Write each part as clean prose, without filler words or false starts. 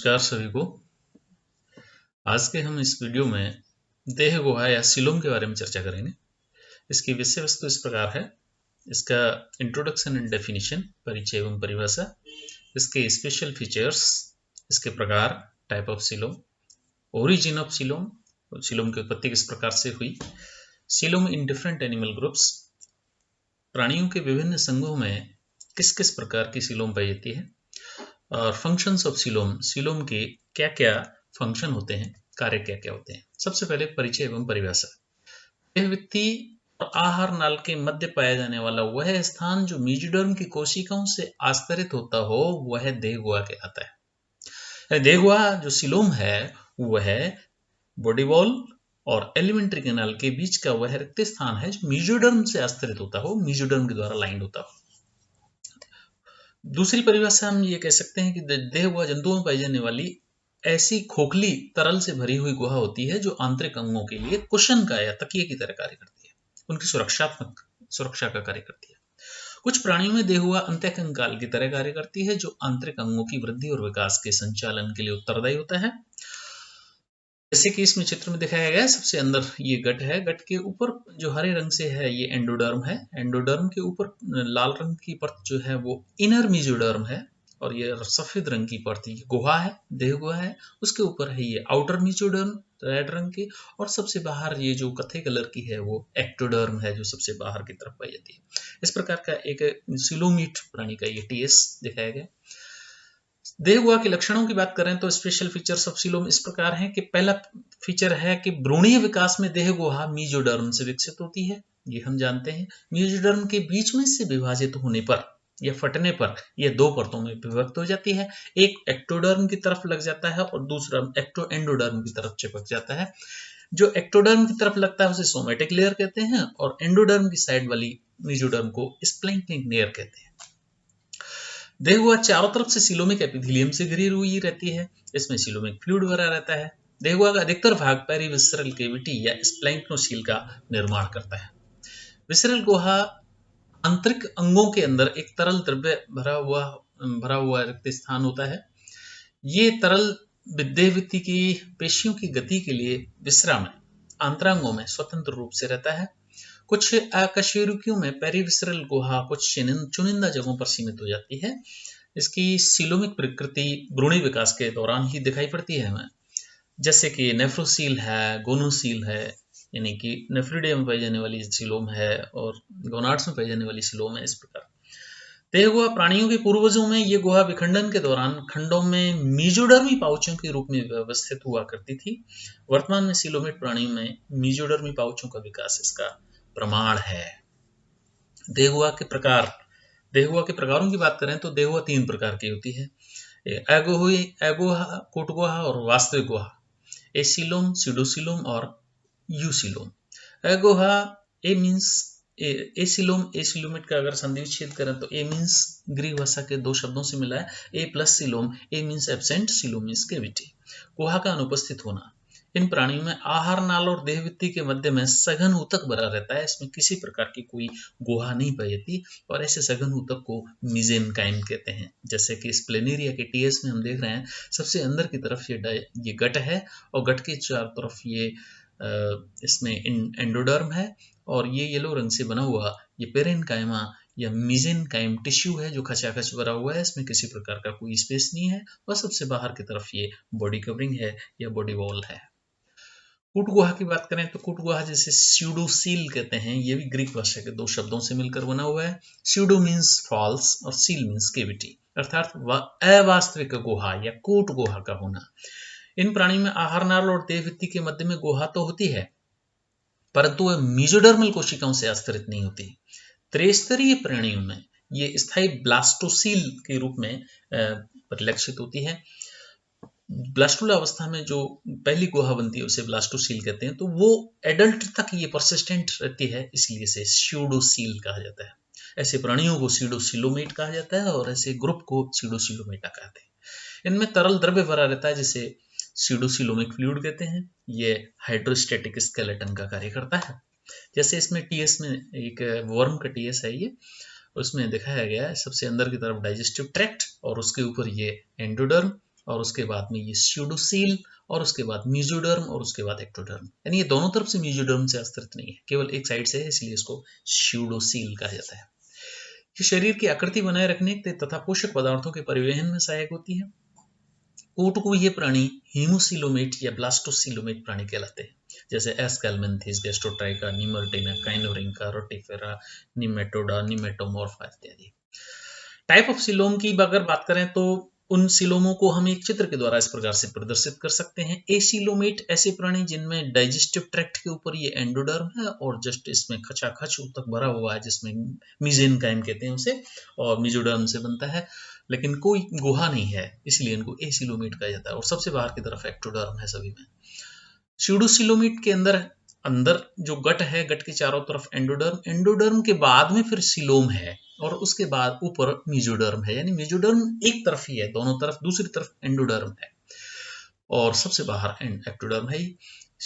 नमस्कार सभी को। आज के हम इस वीडियो में देह गुहा या सीलोम के बारे में चर्चा करेंगे। इसकी विषय वस्तु इस प्रकार है। इसका इंट्रोडक्शन एंड डेफिनेशन, परिचय एवं परिभाषा, इसके स्पेशल फीचर्स, इसके प्रकार, type of coelom, origin of coelom, coelom की उत्पत्ति किस प्रकार से हुई, coelom in different animal groups, प्राणियों के विभिन्न संघों में किस किस प्रकार की सीलोम पाई जाती है, और फंक्शंस ऑफ सीलोम, सीलोम के क्या क्या फंक्शन होते हैं, कार्य क्या क्या होते हैं। सबसे पहले परिचय एवं परिभाषा। देहवित्ती और आहार नाल के मध्य पाया जाने वाला वह स्थान जो मेजोडर्म की कोशिकाओं से आस्तरित होता हो वह देह गुहा कहलाता है। देह गुहा जो सीलोम है वह बॉडी वॉल और एलिमेंट्री कैनाल के बीच का वह रिक्त स्थान है जो मेजोडर्म से आस्तरित होता हो, मेजोडर्म के द्वारा लाइंड होता हो। दूसरी परिभाषा हम ये कह सकते हैं कि देह गुहा जंतुओं में पाई जाने वाली ऐसी खोखली तरल से भरी हुई गुहा होती है जो आंतरिक अंगों के लिए कुशन का या तकिए की तरह कार्य करती है, उनकी सुरक्षा का कार्य करती है। कुछ प्राणियों में देह गुहा अंतःकंकाल की तरह कार्य करती है जो आंतरिक अंगों की वृद्धि और विकास के संचालन के लिए उत्तरदायी होता है। जैसे कि इसमें चित्र में दिखाया गया है, सबसे अंदर ये गट है। गट के ऊपर जो हरे रंग से है ये एंडोडर्म है। एंडोडर्म के ऊपर लाल रंग की परत जो है वो इनर मेसोडर्म है, और ये सफेद रंग की परत ये गुहा है, देह गुहा है। उसके ऊपर है ये आउटर मेसोडर्म रेड रंग की, और सबसे बाहर ये जो कत्थे कलर की है वो एक्टोडर्म है जो सबसे बाहर की तरफ पाई जाती है। इस प्रकार का एक सीलोमीट प्राणी का ये टीएस दिखाया गया। देह गुहा के लक्षणों की बात करें तो स्पेशल फीचर्स ऑफ सीलोम इस प्रकार हैं कि पहला फीचर है कि भ्रूणीय विकास में देह गुहा मेसोडर्म से विकसित होती है। ये हम जानते हैं। मेसोडर्म के बीच में से विभाजित होने पर या फटने पर यह दो परतों में विभक्त हो जाती है। एक एक्टोडर्म की तरफ लग जाता है और दूसरा एंडोडर्म की तरफ चिपक जाता है। जो एक्टोडर्म की तरफ लगता है उसे सोमेटिक लेयर कहते हैं, और एंडोडर्म की साइड वाली मेसोडर्म को स्प्लैंक्निक लेयर कहते हैं। देह गुहा चारों तरफ से सीलोमिक एपिथेलियम से घिरी हुई रहती है। इसमें सीलोमिक फ्लूइड भरा रहता है। देह गुहा का अधिकतर भाग पेरिविसरल कैविटी या स्प्लैंक्नोसील का निर्माण करता है। विसरल गुहा आंतरिक अंगों के अंदर एक तरल द्रव्य भरा हुआ रिक्त स्थान होता है। ये तरल देहवित्ती की पेशियों की गति के लिए विसरा में आंतरांगों में स्वतंत्र रूप से रहता है। कुछ अकशेरुकियों में पेरिविसरल गुहा कुछ चुनिंदा जगहों पर सीमित हो जाती है। इसकी सीलोमिक प्रकृति भ्रूणी विकास के दौरान ही दिखाई पड़ती है हमें, जैसे कि नेफ्रोसील है, गोनोसील है, यानी कि नेफ्रिडियम में पाई जाने वाली सीलोम है, और गोनाड्स में पाई जाने वाली सीलोम है। इस प्रकार देह गुहा प्राणियों के पूर्वजों में ये गुहा विखंडन के दौरान खंडों में मेसोडर्मी पाउचों के रूप में व्यवस्थित हुआ करती थी। वर्तमान में सीलोमेट प्राणियों में मेसोडर्मी पाउचों का विकास इसका प्रमाण है। देह गुहा के प्रकार, देह गुहा के प्रकारों की बात करें तो देह गुहा 3 प्रकार की होती है। एगोहा, कोटगुहा और वास्तविक गुहा, एसीलोम, सीडोसीलोम और यूसीलोम। एगोहा ए मीन्स एसीलोम, एसीलोमेट का अगर संधि विच्छेद करें तो ए मीन्स ग्रीक भाषा के 2 शब्दों से मिला है। A plus coelom, A means absent, coelom means cavity. गुहा का अनुपस्थित होना। इन प्राणियों में आहार नाल और देहवित्ती के मध्य में सघन ऊतक भरा रहता है। इसमें किसी प्रकार की कोई गुहा नहीं पाई जाती, और ऐसे सघन ऊतक को मीजेनकाइम कहते हैं। जैसे कि स्प्लेनेरिया के टीएस में हम देख रहे हैं, सबसे अंदर की तरफ ये गट है, और गट के चारों तरफ ये इसमें एंडोडर्म है, और ये येलो रंग से बना हुआ ये पेरेनकाइमा या मीजेनकाइम टिश्यू है जो खचाखच भरा हुआ है। इसमें किसी प्रकार का कोई स्पेस नहीं है, और सबसे बाहर की तरफ ये बॉडी कवरिंग है या बॉडी वॉल है। कूट गुहा की बात करें तो कूट गुहा जिसे स्यूडोसील कहते हैं, ये भी ग्रीक भाषा के 2 शब्दों से मिलकर बना हुआ है। स्यूडो मीन्स फॉल्स और सील मीन्स कैविटी, अर्थात अवास्तविक गुहा या कूट गुहा का होना। इन प्राणियों में आहार नाल और देहवित्ती के मध्य में गुहा तो होती है, परंतु वह मेसोडर्मल कोशिकाओं से आस्तरित नहीं होती। त्रिस्तरीय प्राणियों में ये स्थायी ब्लास्टोसील के रूप में परिलक्षित होती है। ब्लास्टुला अवस्था में जो पहली गुहा बनती है उसे ब्लास्टोसील कहते हैं, तो वो एडल्ट तक ये परसिस्टेंट रहती है, इसलिए इसे स्यूडोसील कहा जाता है। ऐसे प्राणियों को सीडोसीलोमेट कहा जाता है, और ऐसे ग्रुप को सीडोसीलोमेटा कहते हैं। इनमें तरल द्रव्य भरा रहता है जिसे सीडोसीलोमिक फ्लूइड कहते हैं। ये हाइड्रोस्टैटिक स्केलेटन का कार्य करता है। जैसे इसमें टीएस में एक वर्म का टीएस है, ये उसमें दिखाया गया है सबसे अंदर की तरफ डाइजेस्टिव ट्रैक्ट, और उसके ऊपर ये एंडोडर्म, और उसके बाद में ये स्यूडोसील, और उसके बाद मेसोडर्म, और उसके बाद एक्टोडर्म। यानी ये दोनों तरफ से मेसोडर्म से आश्रित नहीं है, केवल एक साइड से है, इसलिए इसको स्यूडोसील कहा जाता है। ये शरीर की आकृति बनाए रखने तथा पोषक पदार्थों के परिवहन में सहायक होती है। ओटकुये प्राणी हीमोसिलोमेट या ब्लास्टोसिलोमेट प्राणी कहलाते हैं, जैसे एस्केलमेंथिस, गैस्ट्रोट्राइका, निमर्टिना, काइनोरिंका, रोटिफेरा, निमेटोडा, निमेटोमोर्फा इत्यादि। टाइप ऑफ सिलोम की अगर बात करें तो उन सिलोमों को हम एक चित्र के द्वारा इस प्रकार से प्रदर्शित कर सकते हैं। एसिलोमेट ऐसे प्राणी जिनमें डाइजेस्टिव ट्रैक्ट के ऊपर ये एंडोडर्म है और जस्ट इसमें खचाखच तक भरा हुआ है, जिसमें मीजेनकाइम कहते हैं उसे, और मेसोडर्म से बनता है, लेकिन कोई गुहा नहीं है, इसलिए इनको एसिलोमेट कहा जाता है। और सबसे बाहर की तरफ एक्टोडर्म है सभी में। स्यूडोसिलोमेट के अंदर अंदर जो गट है, गट के चारों तरफ एंडोडर्म, एंडोडर्म के बाद में फिर सिलोम है, और उसके बाद ऊपर मेसोडर्म है। यानी मेसोडर्म एक तरफ ही है, दोनों तरफ, दूसरी तरफ एंडोडर्म है, और सबसे बाहर एक्टोडर्म है।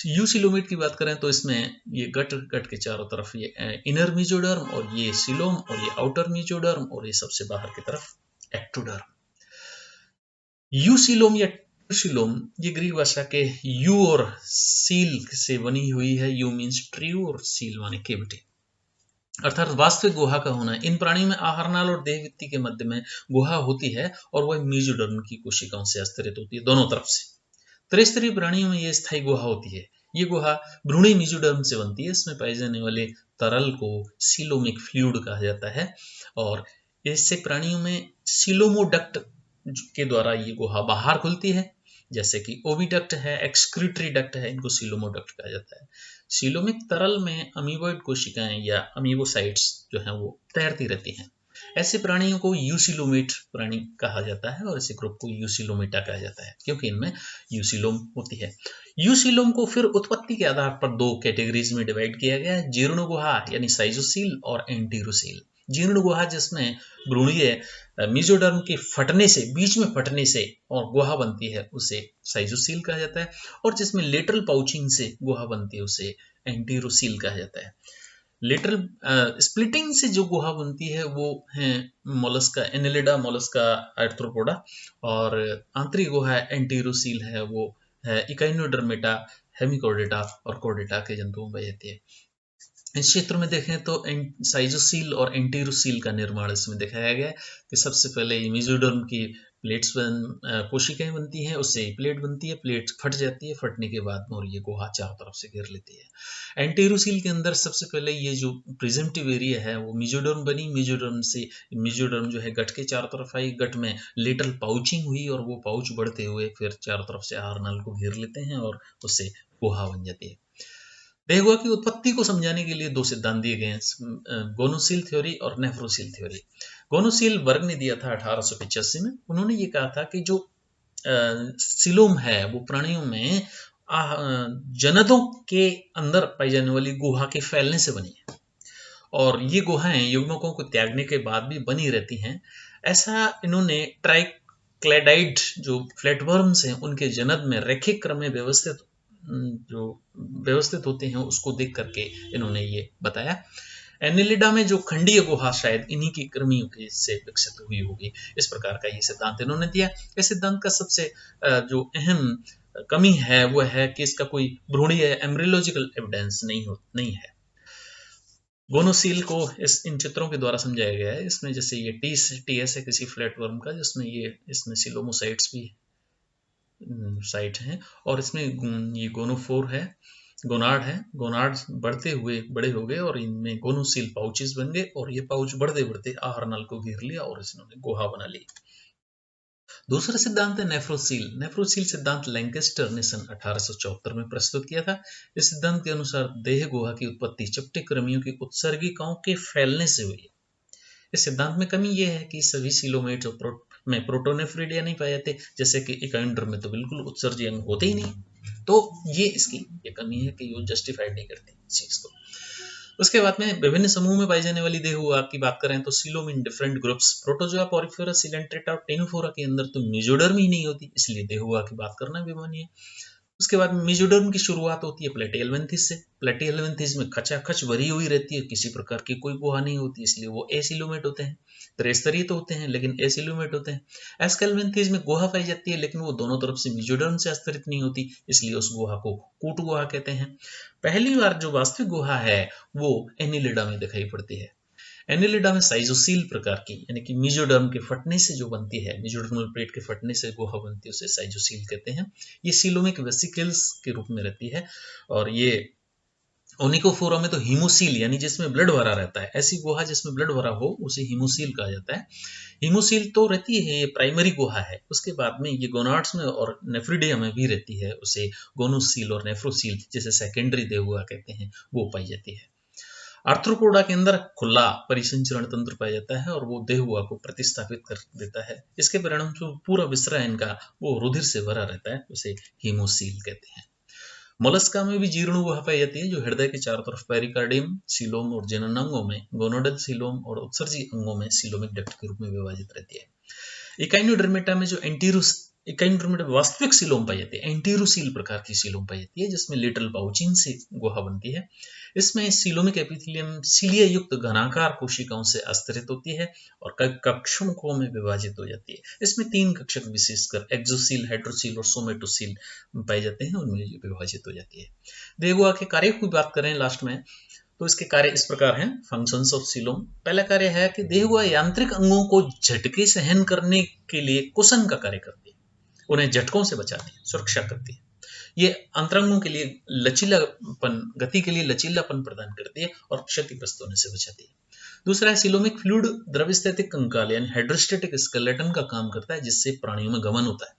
यूसिलोमेट की बात करें तो इसमें ये गट के चारों तरफ ये इनर मेसोडर्म, और ये सिलोम, और ये आउटर मेसोडर्म, और ये सबसे बाहर की तरफ एक्टोडर्म। यूसिलोम या ट्रूसिलोम ये ग्रीक भाषा के यू और सील से बनी हुई है। यू मीन्स ट्रू और सील माने केविटी, अर्थात वास्तविक गुहा का होना। इन प्राणियों में आहार नाल और देह भित्ति के मध्य में गुहा होती है, और वह मेसोडर्म की कोशिकाओं से आस्तरित होती है, दोनों तरफ से। त्रिस्तरीय प्राणियों में यह स्थायी गुहा होती है। ये गुहा भ्रूणी मेसोडर्म से बनती है। इसमें पाए जाने वाले तरल को सिलोमिक फ्लूइड कहा जाता है, और इससे प्राणियों में सिलोमोडक्ट के द्वारा ये गुहा बाहर खुलती है, जैसे कि ओविडक्ट है, एक्सक्रीटरी डक्ट है, इनको सिलोमोडक्ट कहा जाता है। सिलोमिक तरल में अमीबॉइड कोशिकाएं या अमीबोसाइट्स जो हैं वो तैरती रहती हैं। ऐसे प्राणियों को यूसिलोमेट प्राणी कहा जाता है, और ऐसे ग्रुप को यूसिलोमेटा कहा जाता है, क्योंकि इनमें यूसिलोम होती है। यूसिलोम को फिर उत्पत्ति के आधार पर दो कैटेगरीज में डिवाइड किया गया है, जीर्ण गुहा यानी साइजोसील, और एंटीरोसील। जीर्ण गुहा जिसमें भ्रूणीय मेसोडर्म के फटने से, बीच में फटने से और गुहा बनती है, उसे साइजोसील कहा जाता है, और जिसमें लेटरल पाउचिंग से गुहा बनती है उसे एंटीरोसील कहा जाता है। लेटरल स्प्लिटिंग से जो गुहा बनती है वो है मोलस्का, एनेलिडा मोलस्का, आर्थ्रोपोडा, और आंतरिक गुहा एंटीरोसील है, वो है इकाइनोडर्मेटा, हेमिकोडेटा और कोडेटा के जंतुओं में जाती है। इस क्षेत्र में देखें तो साइजोसील और एंटीरोसील का निर्माण इसमें दिखाया गया है कि सबसे पहले मेसोडर्म की प्लेट्स कोशिकाएं बनती हैं, उससे प्लेट बनती है, प्लेट फट जाती है, फटने के बाद में और ये गुहा चारों तरफ से घेर लेती है। एंटीरोसील के अंदर सबसे पहले ये जो प्रिजम्पटिव एरिया है वो मेसोडर्म बनी, मेसोडर्म जो है गट के चारों तरफ आई, गट में लेटरल पाउचिंग हुई, और वो पाउच बढ़ते हुए फिर चारों तरफ से आहार नल को घेर लेते हैं, और उससे गुहा बन जाती है। देहगुहा की उत्पत्ति को समझाने के लिए दो सिद्धांत दिए गए हैं, गोनोसील थ्योरी और नेफ्रोसील थ्योरी। गोनोसील वर्ग ने दिया था 1885 में। उन्होंने ये कहा था कि जो सिलोम है वो प्राणियों में जनदों के अंदर पाई जाने वाली गुहा के फैलने से बनी है, और ये गुहाएं युग्मकों को त्यागने के बाद भी बनी रहती हैं। ऐसा इन्होंने ट्राइक्लेडाइड जो फ्लैटवर्म्स हैं उनके जनद में रैखिक क्रम में व्यवस्थित होते हैं, उसको देख करके इन्होंने ये बताया। एनिलिडा में जो खंडीय गुहा शायद इन्हीं की कृमियों के से विकसित हुई होगी, इस प्रकार का ये सिद्धांत इन्होंने दिया। इस सिद्धांत का सबसे जो अहम कमी है वो है कि इसका कोई भ्रूणीय एम्ब्रियोलॉजिकल एविडेंस नहीं है। गोनोसील को इन चित्रों के द्वारा समझाया गया है। इसमें जैसे ये टीएस है किसी फ्लैटवर्म का, जिसमें इसमें सिलोमोसाइट्स भी साइट हैं, और इसमें ये गोनोफोर है, गोनाड है। गोनाड बड़े हो गए और इनमें गोनोसील पाउचेस बन गए, और ये पाउच बढ़ते बढ़ते आहार नल को घेर लिया और इसने गुहा बना ली। दूसरा सिद्धांत है नेफ्रोसील। नेफ्रोसील सिद्धांत लैंकेस्टर ने सन 1874 में प्रस्तुत किया था। इस सिद्धांत के अनुसार देह गुहा की उत्पत्ति चपटे कृमियों की उत्सर्गिकाओं के फैलने से हुई। इस सिद्धांत में कमी यह है कि सभी सिलोमेट में प्रोटोनेफ्रिडिया नहीं पाए जाते, जैसे कि इकाइंडर्म में तो बिल्कुल उत्सर्जी अंग होते ही नहीं। तो इसकी ये कमी है कि वो जस्टिफाइड नहीं करते इस चीज को। उसके बाद में विभिन्न समूह में पाई जाने वाली देहगुहा की बात करें तो coelom in different groups, protozoa, Porifera, Coelenterata और टेनोफोरा के अंदर तो मेसोडर्म ही नहीं होती, इसलिए देहगुहा की बात करना भी मानिए। उसके बाद मेसोडर्म की शुरुआत होती है प्लेटिहेल्मिन्थेस से। प्लेटिहेल्मिन्थेस में खचाखच भरी हुई रहती है, किसी प्रकार की कोई गुहा नहीं होती, इसलिए वो एसिलोमेट होते हैं। त्रिस्तरीय तो होते हैं लेकिन एसिलोमेट होते हैं। एस्केल्मिन्थेस में गुहा पाई जाती है लेकिन वो दोनों तरफ से मेसोडर्म से आस्तरित नहीं होती, इसलिए उस गुहा को कूट गुहा कहते हैं। पहली बार जो वास्तविक गुहा है वो एनिलिडा में दिखाई पड़ती है। एनिलिडा में साइजोसील प्रकार की, यानी कि मेसोडर्म के फटने से जो बनती है, मेसोडर्मल प्लेट के फटने से गुहा बनती है, उसे साइजोसील कहते हैं। ये सीलोमिक वेसिकल्स के रूप में रहती है। और ये ओनिकोफोरा में तो हीमोसील, यानी जिसमें ब्लड भरा रहता है, ऐसी गुहा जिसमें ब्लड भरा हो उसे हीमोसील कहा जाता है। हीमोसील तो रहती है, ये प्राइमरी गुहा है। उसके बाद में ये गोनाड्स में और नेफ्रिडिया में भी रहती है, उसे गोनोसील और नेफ्रोसील जिसे सेकेंडरी देहगुहा कहते हैं वो पाई जाती है। आर्थ्रोपोडा के अंदर खुला परिसंचरण तंत्र पाया जाता है और वो देहगुहा को प्रतिस्थापित कर देता है। इसके परिणाम स्वरूप पूरा विसरा इनका वो रुधिर से भरा रहता है, उसे हीमोसील कहते हैं। मोलस्का में भी जीर्ण गुहा पाई जाती है जो हृदय के चारों तरफ पेरिकार्डियम, सीलोम और जननांगों में गोनोडल सीलोम और उत्सर्जी अंगों में सीलोमिक डक्ट के रूप में विभाजित रहती है। इकाइनोडर्मेटा में जो इकाइनोडर्मेटा वास्तविक सीलोम पाई जाती है, एंटीरोसील प्रकार की सीलोम पाई जाती है जिसमें लिटल पाउचिन से गुहा बनती है। इसमें सीलोमिक एपिथेलियम सीलिया युक्त घनाकार कोशिकाओं से आस्तरित होती है और कक्षकों में विभाजित हो जाती है। इसमें 3 कक्षक विशेषकर एक्सोसील, हाइड्रोसील और सोमेटोसील पाए जाते हैं, उनमें विभाजित हो जाती है। देहगुहा के कार्य की बात करें लास्ट में, तो इसके कार्य इस प्रकार हैं। फंक्शंस ऑफ सीलोम, पहला कार्य है कि देहगुहा यांत्रिक अंगों को झटके सहन करने के लिए कुशन का कार्य करती है, उन्हें झटकों से बचाती है, सुरक्षा करती है। ये अंतरंगों के लिए लचीलापन, गति के लिए लचीलापन प्रदान करती है और क्षतिग्रस्त होने से बचाती है। दूसरा है सीलोमिक फ्लूइड द्रवस्थैतिक कंकाल यानी हाइड्रोस्टेटिक स्केलेटन का काम करता है, जिससे प्राणियों में गमन होता है।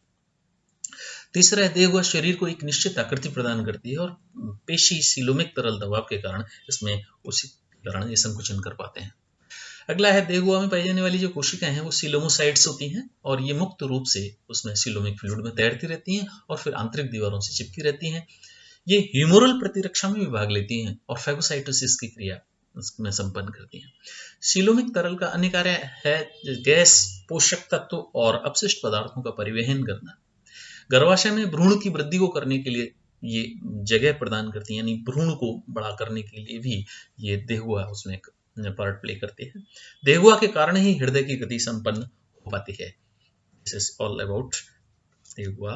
तीसरा है देहगुहा शरीर को एक निश्चित आकृति प्रदान करती है और पेशी सीलोमिक तरल दबाव के कारण इसमें उसी कारण ये संकुचन कर पाते हैं। अगला है देहगुहा में पाई जाने वाली जो कोशिकाएं हैं वो सीलोमोसाइट्स होती हैं और ये मुक्त रूप से उसमें सीलोमिक फ्लूइड में तैरती रहती हैं और फिर आंतरिक दीवारों से चिपकी रहती हैं। ये ह्यूमोरल प्रतिरक्षा में भी भाग लेती हैं और फैगोसाइटोसिस की क्रिया में संपन्न करती हैं। सीलोमिक तरल का अन्य कार्य है गैस, पोषक तत्व और अपशिष्ट पदार्थों का परिवहन करना। गर्भाशय में भ्रूण की वृद्धि को करने के लिए ये जगह प्रदान करती है, यानी भ्रूण को बड़ा करने के लिए भी ये देहगुहा उसमें एक पार्ट प्ले करती है। देहगुहा के कारण ही हृदय की गति संपन्न हो पाती है। This is all about देहगुहा।